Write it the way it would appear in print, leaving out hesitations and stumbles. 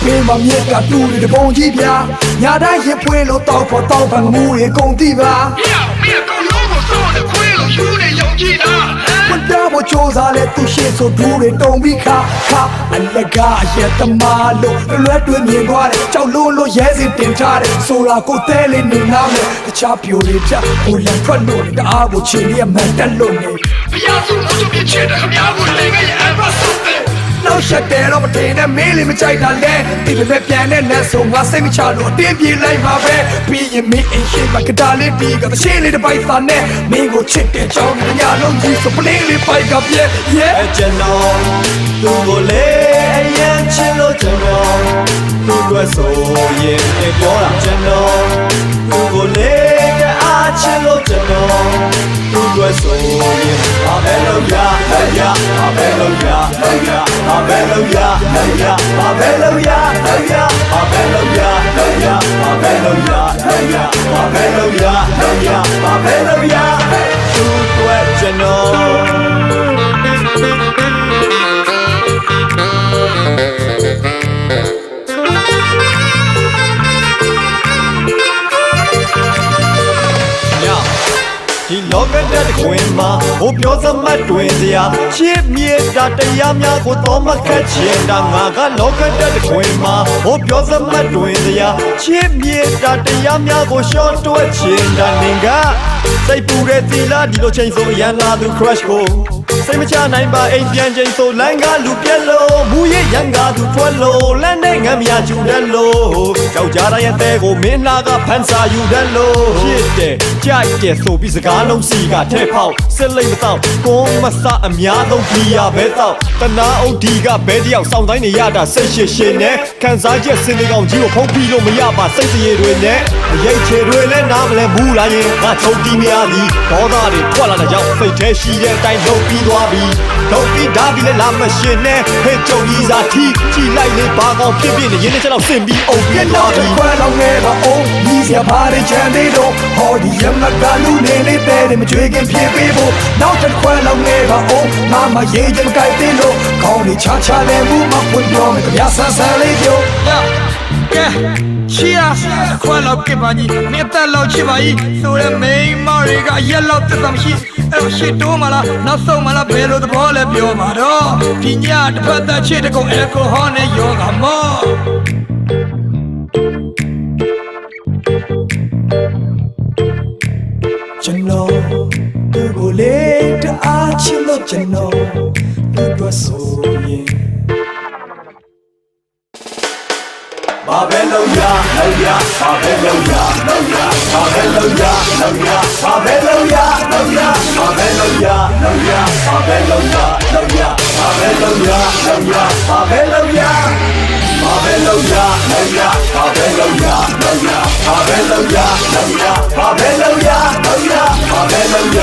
ပေးမမြက်ကတူတွေတပုံကြီးပြညာတိုင်းရင်ဖွင့်လို့တောက်ဖို့တောက်ပံငူတွေကုန်တိပါမင်းကောင်လုံးကိုစောနဲ့ခွေးလို့ယူနေယုံကြည်လားဘတ်တာဖို့ချိုးစားလဲသူရှေ့ဆိုဒူးတွေတုံပြီးခါအလကားရဲ့တမားလို့လွယ်တွင်မြင်သွားတယ်ကြောက်လုံးလို့ရဲစင်တင်ထားတယ်ဆိုတာကိုတဲလေးနေနားမယ်တခြားပြိုတွေချက်ဟိုလက်ထွက်လို့တအားကိုချင်ရမှန်တက်လို့နေဘုရားစုလို့ပြချင်တယ်ခင်ဗျားကိုလေငယ်ရဲ့ ever something နောက်ရှက်တယ်တော့မတင်နဲ့မင်းလေးမကြိုက်တာလဲဒီလိုပဲပြန်တဲ့နဲ့ဆိုငါစိတ်မချလို့အတင်းပြေးလိုက်ပါပဲပြီးရင်မင်းအိမ်ရှိမှာကတားလေးပြီးကတရှင်းလေးတစ်ပိုက်သားနဲ့မင်းကိုချစ်တဲ့ကြောင်းညလုံးကြီးဆိုပလင်းလေးပိုက်ကပြဲကျွန်တော်သူ့ကိုလေအရင်ချစ်လို့ကျွန်တော်သူ့အတွက်ဆိုရင်ပြောတာကျွန်တော်သူ့ကိုလေအားချစ်လို့ကျွန်တော်သူ့အတွက်ဆိုရင်ဘာပဲလုပ်ရဘာပဲလုပ်ရဘာပဲလုပ်ရဘာပဲလုပ်ရဘာပဲလုပ်ရဘာပဲလုပ်ရဘာပဲလုပ်ရဘာပဲလုပ်ရသူ့အတွက်ကျွန်တော်ဒီလောကတဲ့ခွင်မှာဟိုပြောစမတ်တွင်စရာချစ်မြေတာတရားများကိုတော့မခက်ချင်တာငါကလောကတဲ့ခွင်မှာဟိုပြောစမတ်တွင်စရာချစ်မြေတာတရားများကိုရှော့တွက်ချင်တာနင်ကစိတ်ပူတဲ့သီလာဒီလိုချိန်ဆိုရန်လာသူ crush ကိုစိတ်မချနိုင်ပါအိမ်ပြန်ချိန်ဆိုလိုင်းကလူပြက်လို့မူရဲ့ရန်ကသူထွက်လို့လက်နဲ့ငမ်းမြကျူတယ်လို့ကြောက်ကြရရဲ့တဲကိုမင်းလာကဖန်စာယူတယ်လို့ဖြစ်တယ်ကြိုက်တယ်ဆိုပြီးစကားလုံးစီကထဲဖောက်စစ်လိမ့်မတော့ကွန်မစအများဆုံးဒီရပဲတော့တနာအုပ်ဒီကဘဲတယောက်စောင့်တိုင်းနေရတာစိတ်ရှည်ရှည်နဲ့ခံစားချက်စင်နေကောင်ကြီးကိုဖုံးပြီးလို့မရပါစိတ်တရေတွေနဲ့အရိတ်ချေတွေလည်းနားမလဲဘူးလားရင်ငါချုပ်တီးများသည်ဒေါသတွေထွက်လာတဲ့ကြောင့်စိတ်ထဲရှိတဲ့အတိုင်းလုပ်ပြီးသွားပြီလုပ်ပြီးဒါပြီးလဲလာမရှင်နဲ့ဟဲ့ကြုံကြီးစားထီးကြည်လိုက်လေဘာကောင်ဖြစ်ဖြစ်နေရင်းနဲ့ချက်တော့ဆင်ပြီးအုပ်ပြတ်သွားပြီခွဲတော့ငယ်ပါအောင်ဒီစရာပါတဲ့ချန်လေးတော့ဟောဒီရမကလူနေနေတဲ့မကြွေခင်ဖြစ်ပေးဖို့နောက်တစ်ခွဲလောက်ငယ်ပါအောင်ငါမရေးချင်မကြိုက်သေးလို့ခေါင်းလေးချချတဲ့မူမဖွင့်ပြောမယ်ကြပြဆန်းဆန်းလေးပြောကဲချီယာခွာလောက်ကပါကြီးမင်းတက်လောက်ချစ်ပါကြီးဆိုရဲမိန်းမတွေကရက်လောက်တက်တာမရှိအဲ့ရှိတိုးမလားနောက်ဆုံးမလားဘယ်လိုသဘောလဲပြောမှာတော့ဒီညတစ်ဖက်သက်ချစ်တဲ့ကောင်အယ်ကိုဟောနဲ့ယောဂမောကျွန်တော်သူကိုလေတအားချစ်လို့ကျွန်တော်သူတို့ဆိုရင်ဘာပဲလုပ်ရဘာပဲလုပ်ရဘာပဲလုပ်ရဘာပဲလုပ်ရဘာပဲလုပ်ရဘာပဲလုပ်ရဘာပဲလုပ်ရဘာပဲလုပ်ရဘာပဲလုပ်ရဘာပဲလုပ်ရဘာပဲလုပ်ရဘာပဲလုပ်ရဘာပဲလုပ်ရဘာပဲလုပ်ရ